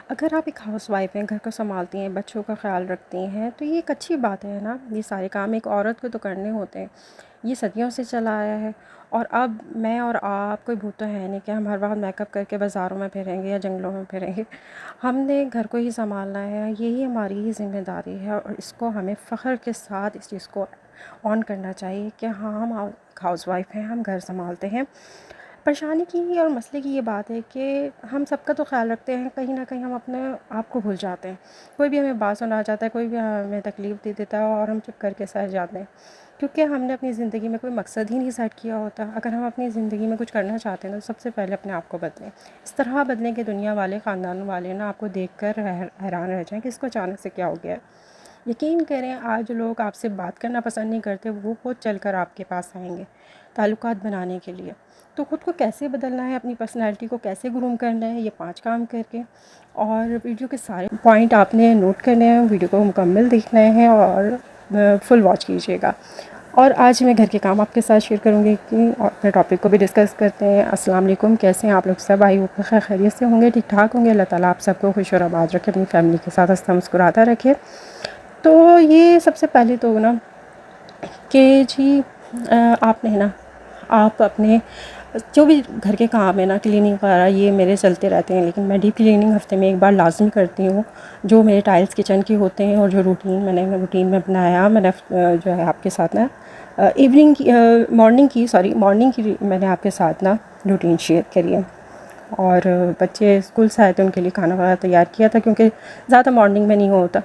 اگر آپ ایک ہاؤس وائف ہیں، گھر کو سنبھالتی ہیں، بچوں کا خیال رکھتی ہیں، تو یہ ایک اچھی بات ہے نا۔ یہ سارے کام ایک عورت کو تو کرنے ہوتے ہیں۔ یہ صدیوں سے چلا آیا ہے، اور اب میں اور آپ کوئی بھوت تو ہے نہیں کہ ہم ہر وقت میک اپ کر کے بازاروں میں پھریں گے یا جنگلوں میں پھریں گے۔ ہم نے گھر کو ہی سنبھالنا ہے، یہی ہماری ذمہ داری ہے، اور اس کو ہمیں فخر کے ساتھ اس چیز کو آن کرنا چاہیے کہ ہاں ہم ہاؤس وائف ہیں، ہم گھر سنبھالتے ہیں۔ پریشانی کی اور مسئلے کی یہ بات ہے کہ ہم سب کا تو خیال رکھتے ہیں، کہیں نہ کہیں ہم اپنے آپ کو بھول جاتے ہیں۔ کوئی بھی ہمیں بات سنا جاتا ہے، کوئی بھی ہمیں تکلیف دے دیتا ہے، اور ہم چپ کر کے سہ جاتے ہیں، کیونکہ ہم نے اپنی زندگی میں کوئی مقصد ہی نہیں سیٹ کیا ہوتا۔ اگر ہم اپنی زندگی میں کچھ کرنا چاہتے ہیں تو سب سے پہلے اپنے آپ کو بدلیں۔ اس طرح بدلیں کہ دنیا والے، خاندان والے نا آپ کو دیکھ کر حیران رہ جائیں کہ اس کو اچانک سے کیا ہو گیا ہے۔ یقین کریں، آج جو لوگ آپ سے بات کرنا پسند نہیں کرتے، وہ خود چل کر آپ کے پاس آئیں گے تعلقات بنانے کے لیے۔ تو خود کو کیسے بدلنا ہے، اپنی پرسنالٹی کو کیسے گروم کرنا ہے، یہ 5 کام کر کے، اور ویڈیو کے سارے پوائنٹ آپ نے نوٹ کرنے ہیں، ویڈیو کو مکمل دیکھنا ہے اور فل واچ کیجیے گا۔ اور آج میں گھر کے کام آپ کے ساتھ شیئر کروں گی کہ اور اپنے ٹاپک کو بھی ڈسکس کرتے ہیں۔ السلام علیکم، کیسے ہیں آپ لوگ سب؟ آئی ہوپ خیر خیریت سے ہوں گے، ٹھیک ٹھاک ہوں گے۔ اللہ تعالیٰ آپ سب کو خوش اور آباد رکھے، اپنی فیملی کے ساتھ ہنستا مسکراتا رکھے۔ تو یہ سب سے پہلے تو نا کہ جی آپ نے نا، آپ اپنے جو بھی گھر کے کام ہے نا، کلیننگ وغیرہ، یہ میرے چلتے رہتے ہیں، لیکن میں ڈیپ کلیننگ ہفتے میں ایک بار لازمی کرتی ہوں۔ جو میرے ٹائلس کچن کے ہوتے ہیں، اور جو روٹین میں بنایا، میں نے جو ہے آپ کے ساتھ نا مارننگ کی میں نے آپ کے ساتھ نا روٹین شیئر کری ہے۔ اور بچے اسکول سے آئے تھے، ان کے لیے کھانا وغیرہ تیار کیا تھا، کیونکہ زیادہ مارننگ میں نہیں ہوتا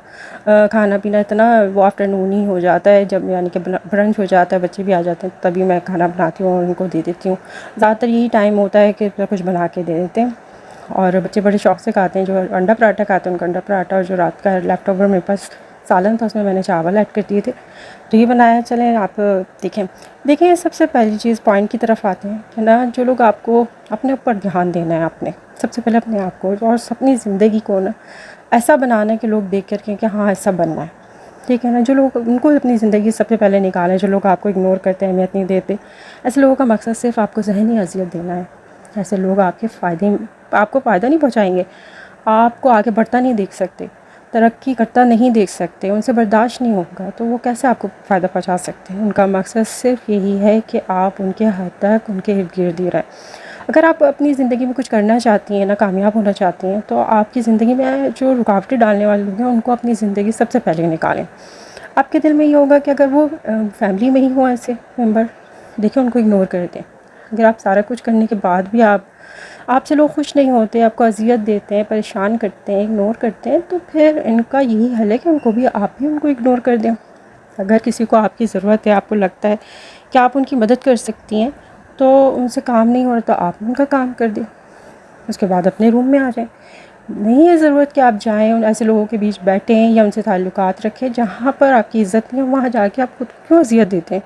کھانا پینا، اتنا وہ آفٹرنون ہی ہو جاتا ہے، جب یعنی کہ برنچ ہو جاتا ہے، بچے بھی آ جاتے ہیں، تبھی میں کھانا بناتی ہوں اور ان کو دے دیتی ہوں۔ زیادہ تر یہی ٹائم ہوتا ہے کہ کچھ بنا کے دے دیتے ہیں، اور بچے بڑے شوق سے کھاتے ہیں۔ جو انڈا پراٹھا کھاتے ہیں ان کا انڈا پراٹھا، اور جو رات کا لیفٹ اوور میرے پاس سالن تھا، اس میں نے چاول ایڈ کر دیے تھے، تو یہ بنایا۔ چلیں آپ دیکھیں سب سے پہلی چیز پوائنٹ کی طرف آتے ہیں کہ نا، جو لوگ آپ کو اپنے اوپر دھیان دینا ہے، اپنے سب سے پہلے اپنے آپ کو اور اپنی زندگی کو نا ایسا بنانا ہے کہ لوگ دیکھ کر کہ ہاں ایسا بننا ہے، ٹھیک ہے نا۔ جو لوگ ان کو اپنی زندگی سب سے پہلے نکالیں، جو لوگ آپ کو اگنور کرتے ہیں، اہمیت نہیں دیتے، ایسے لوگوں کا مقصد صرف آپ کو ذہنی اذیت دینا ہے۔ ایسے لوگ آپ کو فائدہ نہیں پہنچائیں گے، آپ کو آگے بڑھتا نہیں دیکھ سکتے، ترقی کرتا نہیں دیکھ سکتے، ان سے برداشت نہیں ہوگا، تو وہ کیسے آپ کو فائدہ پہنچا سکتے ہیں؟ ان کا مقصد صرف یہی ہے کہ آپ ان کے حد تک ان کے ارد گرد ہی رہیں۔ اگر آپ اپنی زندگی میں کچھ کرنا چاہتی ہیں نا، کامیاب ہونا چاہتی ہیں، تو آپ کی زندگی میں جو رکاوٹیں ڈالنے والے لوگ ہیں، ان کو اپنی زندگی سب سے پہلے نکالیں۔ آپ کے دل میں یہ ہوگا کہ اگر وہ فیملی میں ہی ہوں ایسے ممبر، دیکھیں ان کو اگنور کر دیں۔ اگر آپ سارا کچھ کرنے کے بعد بھی آپ سے لوگ خوش نہیں ہوتے، آپ کو اذیت دیتے ہیں، پریشان کرتے ہیں، اگنور کرتے ہیں، تو پھر ان کا یہی حل ہے کہ آپ بھی ان کو اگنور کر دیں۔ اگر کسی کو آپ کی ضرورت ہے، آپ کو لگتا ہے کہ آپ ان کی مدد کر سکتی ہیں، تو ان سے کام نہیں ہو رہا تو آپ ان کا کام کر دیں، اس کے بعد اپنے روم میں آ جائیں۔ نہیں ہے ضرورت کہ آپ جائیں ان ایسے لوگوں کے بیچ بیٹھیں یا ان سے تعلقات رکھیں جہاں پر آپ کی عزت نہیں ہے، وہاں جا کے آپ خود کیوں اذیت دیتے ہیں؟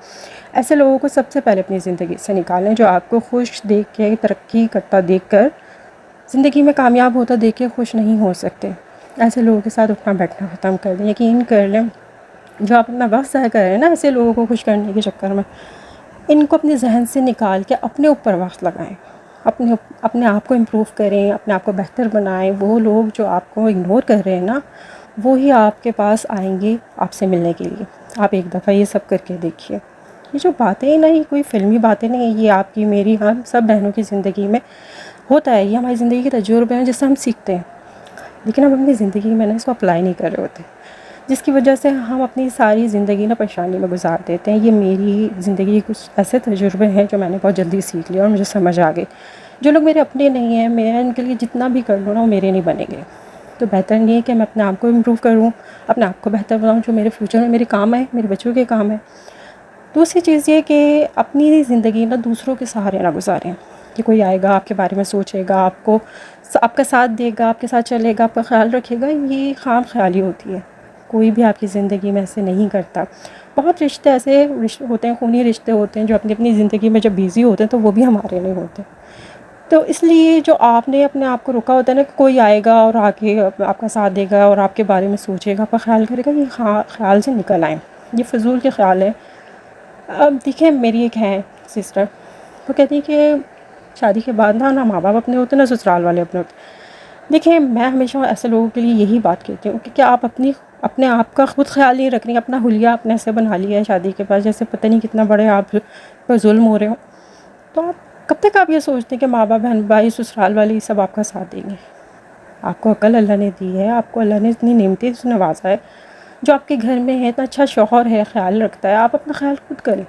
ایسے لوگوں کو سب سے پہلے اپنی زندگی سے نکالیں، جو آپ کو خوش دیکھ کے، ترقی کرتا دیکھ کر، زندگی میں کامیاب ہوتا دیکھ کے خوش نہیں ہو سکتے۔ ایسے لوگوں کے ساتھ اٹھنا بیٹھنا ختم کر دیں۔ یقین کر لیں، جو آپ اپنا وقت ضائع کر رہے ہیں نا ایسے لوگوں کو خوش کرنے کے چکر میں، ان کو اپنے ذہن سے نکال کے اپنے اوپر وقت لگائیں، اپنے آپ کو امپروو کریں، اپنے آپ کو بہتر بنائیں۔ وہ لوگ جو آپ کو اگنور کر رہے ہیں نا، وہی آپ کے پاس آئیں گے آپ سے ملنے کے لیے۔ آپ ایک دفعہ یہ سب کر کے دیکھیے۔ یہ جو باتیں ہیں نا، یہ کوئی فلمی باتیں نہیں ہیں، یہ آپ کی میری ہم سب بہنوں کی زندگی میں ہوتا ہے۔ یہ ہماری زندگی کے تجربے ہیں جس سے ہم سیکھتے ہیں، لیکن ہم اپنی زندگی میں نا اس کو اپلائی نہیں کر رہے ہوتے، جس کی وجہ سے ہم اپنی ساری زندگی نا پریشانی میں گزار دیتے ہیں۔ یہ میری زندگی کے کچھ ایسے تجربے ہیں جو میں نے بہت جلدی سیکھ لیا اور مجھے سمجھ آ گئے۔ جو لوگ میرے اپنے نہیں ہیں، میں ان کے لیے جتنا بھی کر لوں نا، وہ میرے نہیں بنیں گے۔ تو بہتر نہیں ہے کہ میں اپنے آپ کو امپروو کروں، اپنے آپ کو بہتر بناؤں، جو میرے فیوچر میں میرے کام ہے، میرے بچوں کے کام ہے۔ دوسری چیز یہ کہ اپنی زندگی نا دوسروں کے سہارے نہ گزاریں، کہ کوئی آئے گا آپ کے بارے میں سوچے گا، آپ کا ساتھ دے گا، آپ کے ساتھ چلے گا، آپ کا خیال رکھے گا، یہ خام خیالی ہوتی ہے۔ کوئی بھی آپ کی زندگی میں ایسے نہیں کرتا۔ بہت رشتے ایسے ہوتے ہیں، خونی رشتے ہوتے ہیں، جو اپنی اپنی زندگی میں جب بیزی ہوتے ہیں تو وہ بھی ہمارے نہیں ہوتے۔ تو اس لیے جو آپ نے اپنے آپ کو روکا ہوتا ہے نا، کہ کوئی آئے گا اور آ کے آپ کا ساتھ دے گا اور آپ کے بارے میں سوچے گا، آپ کا خیال کرے گا، یہ خیال سے نکل آئیں، یہ فضول کے خیال ہے۔ اب دیکھیں، میری ایک ہے سسٹر، وہ کہتی ہے کہ شادی کے بعد نا ماں باپ اپنے ہوتے ہیں، نہ سسرال والے اپنے ہوتے ہیں۔ دیکھیں میں ہمیشہ ایسے لوگوں کے لیے یہی بات کہتی ہوں کہ کیا آپ اپنے آپ کا خود خیال نہیں رکھ رہی ہیں، اپنا حلیہ اپنے سے بنا لیا ہے شادی کے بعد، جیسے پتہ نہیں کتنا بڑے آپ پر ظلم ہو رہے ہوں. تو آپ کب تک آپ یہ سوچتے ہیں کہ ماں باپ بہن بھائی سسرال والے یہ سب آپ کا ساتھ دیں گے؟ آپ کو عقل اللہ نے دی ہے، آپ کو اللہ نے اتنی نعمتیں نوازا ہے، جو آپ کے گھر میں ہے، اتنا اچھا شوہر ہے، خیال رکھتا ہے، آپ اپنا خیال خود کریں.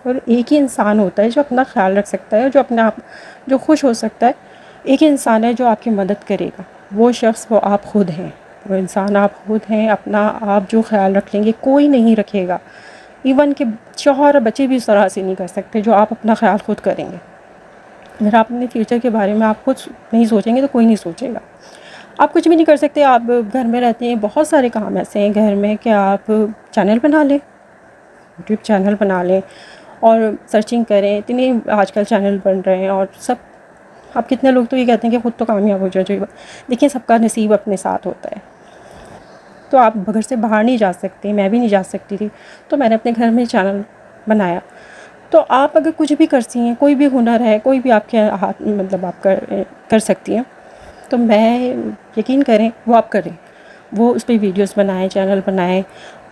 اور ایک ہی انسان ہوتا ہے جو اپنا خیال رکھ سکتا ہے، جو اپنے آپ جو خوش ہو سکتا ہے. ایک ہی انسان ہے جو آپ کی مدد کرے گا، وہ شخص وہ آپ خود ہیں، وہ انسان آپ خود ہیں. اپنا آپ جو خیال رکھ لیں گے کوئی نہیں رکھے گا، ایون کہ شوہر اور بچے بھی اس طرح سے نہیں کر سکتے جو آپ اپنا خیال خود کریں گے. اگر آپ اپنے فیوچر کے بارے میں آپ خود نہیں سوچیں گے تو کوئی نہیں سوچے گا. آپ کچھ بھی نہیں کر سکتے. آپ گھر میں رہتے ہیں، بہت سارے کام ایسے ہیں گھر میں کہ آپ چینل بنا لیں، یوٹیوب چینل بنا لیں اور سرچنگ کریں. اتنے آج کل چینل بن رہے ہیں اور سب. آپ کتنے لوگ تو یہ کہتے ہیں کہ خود تو کامیاب ہو جائے. دیکھیں سب کا نصیب اپنے ساتھ ہوتا ہے. تو آپ گھر سے باہر نہیں جا سکتے، میں بھی نہیں جا سکتی تھی، تو میں نے اپنے گھر میں چینل بنایا. تو آپ اگر کچھ بھی کر سکتی ہیں، کوئی بھی ہنر ہے، کوئی بھی آپ کے ہاتھ مطلب آپ کر سکتی ہیں، تو میں یقین کریں وہ آپ کریں. وہ اس پہ ویڈیوز بنائیں، چینل بنائیں.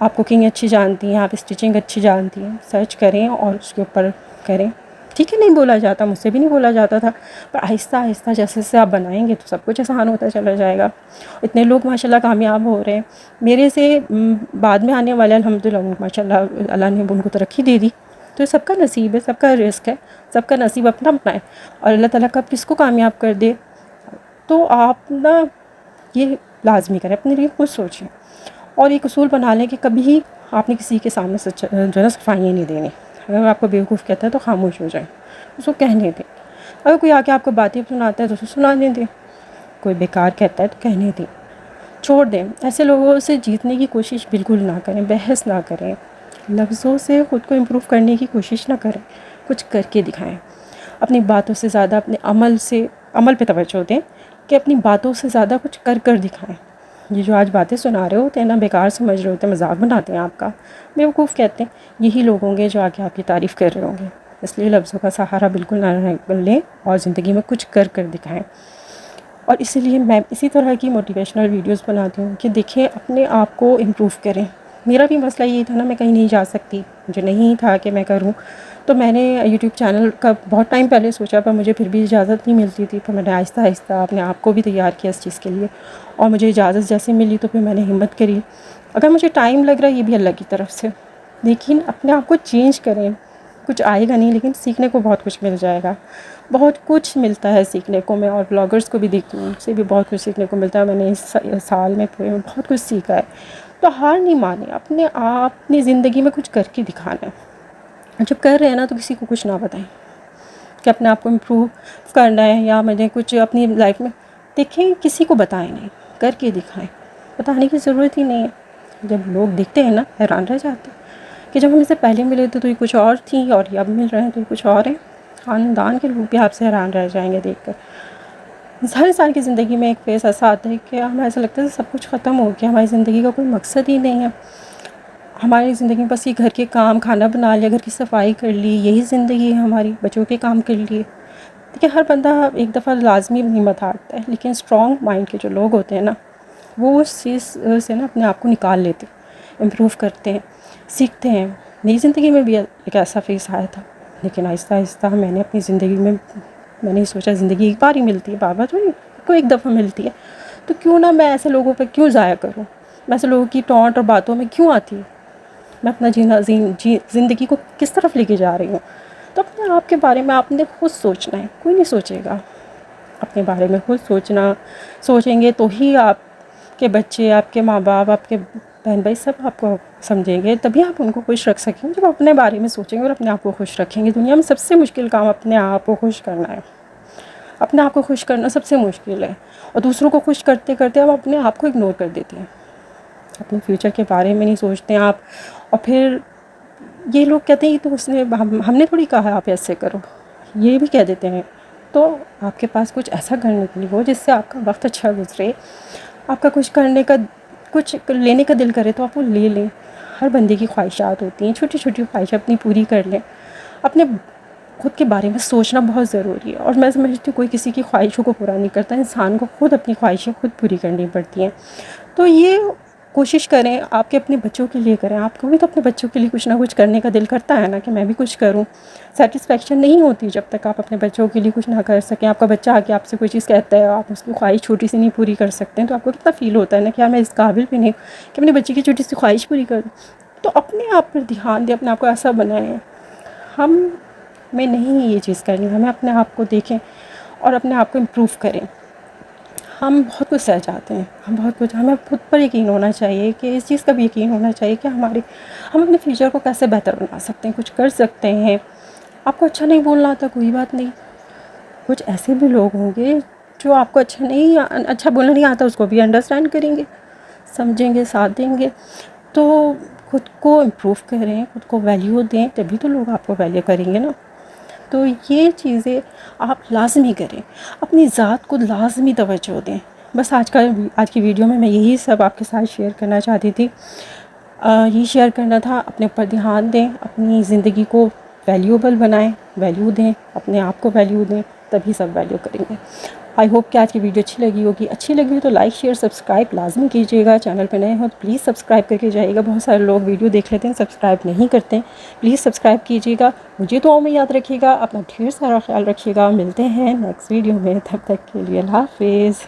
آپ کوکنگ اچھی جانتی ہیں، آپ اسٹیچنگ اچھی جانتی ہیں، سرچ کریں اور اس کے اوپر کریں. ٹھیک ہے، نہیں بولا جاتا، مجھ سے بھی نہیں بولا جاتا تھا، پر آہستہ آہستہ جیسے جیسے آپ بنائیں گے تو سب کچھ آسان ہوتا چلا جائے گا. اتنے لوگ ماشاء اللہ کامیاب ہو رہے ہیں. میرے سے بعد میں آنے والے الحمدللہ ماشاء اللہ اللہ نے ان کو ترقی دے دی. تو سب کا نصیب ہے، سب کا رزق ہے، سب کا نصیب اپنا اپنا ہے. اور اللہ تعالیٰ کب کس کو کامیاب کر دے تو آپ نا یہ لازمی کریں، اپنے لیے خود سوچیں اور ایک اصول بنا لیں کہ کبھی آپ نے کسی کے سامنے جو ہے نا صفائیاں نہیں دینی. اگر آپ کو بیوقوف کہتا ہے تو خاموش ہو جائیں، اس کو کہنے دیں. اگر کوئی آ کے آپ کو باتیں سناتا ہے تو اسے سنانے دیں، کوئی بیکار کہتا ہے تو کہنے دیں، چھوڑ دیں. ایسے لوگوں سے جیتنے کی کوشش بالکل نہ کریں، بحث نہ کریں، لفظوں سے خود کو امپروو کرنے کی کوشش نہ کریں. کچھ کر کے دکھائیں. اپنی باتوں سے زیادہ اپنے عمل پہ توجہ دیں کہ اپنی باتوں سے زیادہ کچھ کر دکھائیں. یہ جو آج باتیں سنا رہے ہوتے ہیں نا، بیکار سمجھ رہے ہوتے ہیں، مذاق بناتے ہیں آپ کا، بیوقوف کہتے ہیں، یہی لوگ ہوں گے جو آ کے آپ کی تعریف کر رہے ہوں گے. اس لیے لفظوں کا سہارا بالکل نہ لیں اور زندگی میں کچھ کر دکھائیں. اور اسی لیے میں اسی طرح کی موٹیویشنل ویڈیوز بناتی ہوں کہ دیکھیں اپنے آپ کو امپروو کریں. میرا بھی مسئلہ یہ تھا نا، میں کہیں نہیں جا سکتی، مجھے نہیں تھا کہ میں کروں. تو میں نے یوٹیوب چینل کا بہت ٹائم پہلے سوچا، پر مجھے پھر بھی اجازت نہیں ملتی تھی. تو میں نے آہستہ آہستہ اپنے آپ کو بھی تیار کیا اس چیز کے لیے، اور مجھے اجازت جیسے ملی تو پھر میں نے ہمت کری. اگر مجھے ٹائم لگ رہا ہے یہ بھی اللہ کی طرف سے، لیکن اپنے آپ کو چینج کریں. کچھ آئے گا نہیں لیکن سیکھنے کو بہت کچھ مل جائے گا. بہت کچھ ملتا ہے سیکھنے کو. میں اور بلاگرس کو بھی دیکھتی ہوں، ان سے بھی بہت کچھ سیکھنے کو ملتا ہے. میں نے اس سال میں پورے میں بہت کچھ سیکھا ہے. تو ہار نہیں مانیں، اپنے آپ اپنی زندگی میں کچھ کر کے دکھانا ہے. جب کر رہے ہیں نا تو کسی کو کچھ نہ بتائیں کہ اپنے آپ کو امپروو کرنا ہے یا مجھے کچھ اپنی لائف میں. دیکھیں کسی کو بتائیں نہیں، کر کے دکھائیں. بتانے کی ضرورت ہی نہیں ہے. جب لوگ دیکھتے ہیں نا حیران رہ جاتے ہیں کہ جب ہم اس سے پہلے ملے تھے تو یہ کچھ اور تھیں اور یہ اب مل رہے ہیں تو یہ کچھ اور ہیں. خاندان کے لوگ بھی آپ سے حیران رہ جائیں گے دیکھ کر. ہر انسان کی زندگی میں ایک فیز ایسا آتا ہے کہ ہمیں ایسا لگتا ہے کہ سب کچھ ختم ہو گیا، ہماری زندگی کا کوئی مقصد ہی نہیں ہے. ہماری زندگی میں بس یہ گھر کے کام، کھانا بنا لیا، گھر کی صفائی کر لی، یہی زندگی ہے ہماری. بچوں کے کام کر لیے. دیکھیں ہر بندہ ایک دفعہ لازمی ہمت ہارتا ہے، لیکن اسٹرانگ مائنڈ کے جو لوگ ہوتے ہیں نا وہ اس چیز سے نا اپنے آپ کو نکال لیتے ہیں، امپروو کرتے ہیں، سیکھتے ہیں. میری زندگی میں بھی ایک ایسا فیز آیا تھا، لیکن آہستہ آہستہ میں نے اپنی زندگی میں نے سوچا زندگی ایک بار ہی ملتی ہے، بار بار تھوڑی کو ایک دفعہ ملتی ہے. تو کیوں نہ میں ایسے لوگوں پہ کیوں ضائع کروں، میں ایسے لوگوں کی ٹونٹ اور باتوں میں کیوں آتی ہوں. میں اپنا زندگی کو کس طرف لے کے جا رہی ہوں. تو اپنے آپ کے بارے میں آپ نے خود سوچنا ہے، کوئی نہیں سوچے گا. اپنے بارے میں خود سوچیں گے تو ہی آپ کے بچے، آپ کے ماں باپ، آپ کے بہن بھائی سب آپ کو سمجھیں گے. تبھی آپ ان کو خوش رکھ سکیں گے جب اپنے بارے میں سوچیں گے اور اپنے آپ کو خوش رکھیں گے. دنیا میں سب سے مشکل کام اپنے آپ کو خوش کرنا ہے. اپنے آپ کو خوش کرنا سب سے مشکل ہے. اور دوسروں کو خوش کرتے کرتے ہم اپنے آپ کو اگنور کر دیتے ہیں. اپنے فیوچر کے بارے میں نہیں سوچتے ہیں آپ. اور پھر یہ لوگ کہتے ہیں تو اس نے ہم نے تھوڑی کہا آپ ایسے کرو، یہ بھی کہہ دیتے ہیں. تو آپ کے پاس کچھ ایسا کرنے کے لیے ہو جس سے آپ کا وقت اچھا گزرے. آپ کا کچھ کرنے کا، کچھ لینے کا دل کرے تو آپ وہ لے لیں. ہر بندے کی خواہشات ہوتی ہیں، چھوٹی چھوٹی خواہشیں اپنی پوری کر لیں. اپنے خود کے بارے میں سوچنا بہت ضروری ہے. اور میں سمجھتی ہوں کوئی کسی کی خواہشوں کو پورا نہیں کرتا, انسان کو خود اپنی خواہشیں خود پوری کرنی پڑتی ہیں. تو یہ کوشش کریں آپ کے اپنے بچوں کے لیے کریں. آپ کو بھی تو اپنے بچوں کے لیے کچھ نہ کچھ کرنے کا دل کرتا ہے نا کہ میں بھی کچھ کروں. سیٹسفیکشن نہیں ہوتی جب تک آپ اپنے بچوں کے لیے کچھ نہ کر سکیں. آپ کا بچہ آ کے آپ سے کوئی چیز کہتا ہے, آپ اس کی خواہش چھوٹی سی نہیں پوری کر سکتے ہیں, تو آپ کو کتنا فیل ہوتا ہے نا کہ یار میں اس قابل بھی نہیں کہ اپنے بچے کی چھوٹی سی خواہش پوری کر دوں. تو اپنے آپ پر دھیان دیں, اپنے آپ کو ایسا بنائیں. ہم میں نہیں یہ چیز کرنی, ہمیں اپنے آپ کو دیکھیں اور اپنے آپ کو امپروو کریں. ہم بہت کچھ سہ جاتے ہیں, ہمیں خود پر یقین ہونا چاہیے, کہ اس چیز کا بھی یقین ہونا چاہیے کہ ہم اپنے فیوچر کو کیسے بہتر بنا سکتے ہیں, کچھ کر سکتے ہیں. آپ کو اچھا نہیں بولنا آتا کوئی بات نہیں, کچھ ایسے بھی لوگ ہوں گے جو آپ کو اچھا بولنا نہیں آتا, اس کو بھی انڈرسٹینڈ کریں گے, سمجھیں گے, ساتھ دیں گے. تو خود کو امپروو کریں, خود کو ویلیو دیں, تبھی تو لوگ آپ کو ویلیو کریں گے نا. تو یہ چیزیں آپ لازمی کریں, اپنی ذات کو لازمی توجہ دیں. بس آج کی ویڈیو میں یہی سب آپ کے ساتھ شیئر کرنا چاہتی تھی. یہ شیئر کرنا تھا. اپنے اوپر دھیان دیں, اپنی زندگی کو ویلیوبل بنائیں, ویلیو دیں, اپنے آپ کو ویلیو دیں, تبھی سب ویلیو کریں گے. آئی ہوپ کہ آج کی ویڈیو اچھی لگی ہوگی. اچھی لگی ہو تو لائک شیئر سبسکرائب لازمی کیجیے گا. چینل پہ نئے ہو تو پلیز سبسکرائب کر کے جائیے گا. بہت سارے لوگ ویڈیو دیکھ لیتے ہیں, سبسکرائب نہیں کرتے ہیں. پلیز سبسکرائب کیجیے گا. مجھے دعاؤں میں یاد رکھیے گا. اپنا ڈھیر سارا خیال رکھیے گا. ملتے ہیں نیکسٹ ویڈیو میں, تب تک کے لیے اللہ حافظ.